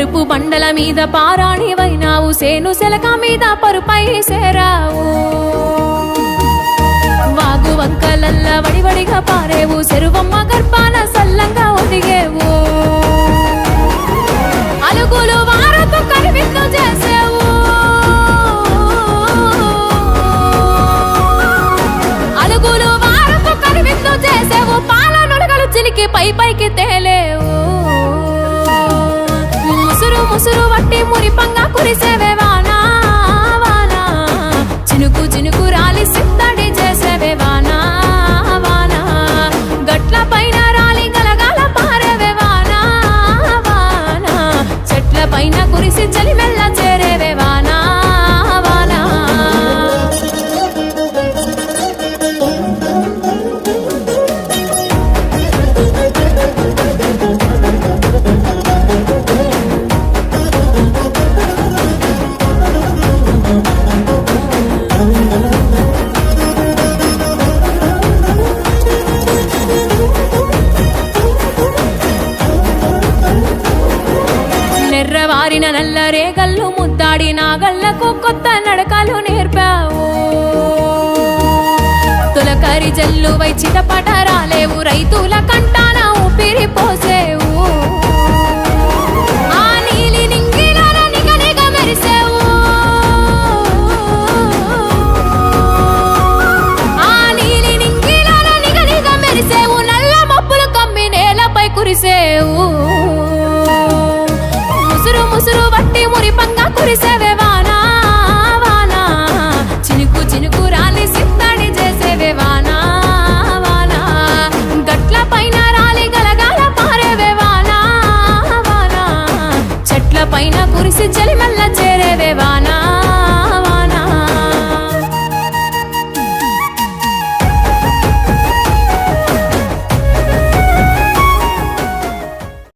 పరుపు బండల మీద పారాణివైనావు, సేను సెలక మీద పరుపై సేరావు. వాగు వంకలల్ల వడివడిగా పారేవు, చెరువమ్మ గర్భాన సల్లంగా ఒదిగేవు. అలుగులు వారతో కనివిందు చేసేవు, అలుగులు వారతో కనివిందు చేసేవు. పాల నుడగలు చిలికి పై పైకి తేలేవు. ముసురు ముసురు వట్టి మురిపంగా కురిసేవే వానా వానా, చినుకు చినుకు రాలి సిద్ధడి చేసేవే వానా వానా. గట్ల పైన రాలి గలగాల పారేవే వానా వానా, చెట్ల పైన కురిసి చలి మెల్ల చేరేవే వానా వానా. నెర్రవారిన నల్ల రేగల్లు ముద్దాడి నాగళ్లకు కొత్త నడకలు నేర్పావు. తులకరి జల్లు వై చిటపట రాలేవు, రైతుల కంటాన ఊపిరి పోసేవు. ఆ నీలి నింగిలోన నిగనిగ మెరిసేవు, ఆ నీలి నింగిలోన నిగనిగ మెరిసేవు. నల్ల మబ్బులు కమ్మి నేలపై కురిసేవు, ముసురు ముసురు వట్టి మురిపంగా కురిసేవే వానా వానా, చినుకు చినుకు రాలి సిద్ధడి చేసేవే వానా వానా. గట్ల పైన రాలి గలగాల పారేవే వానా వానా, చెట్ల పైన కురిసి చలి మల్ల చేరేవే వానా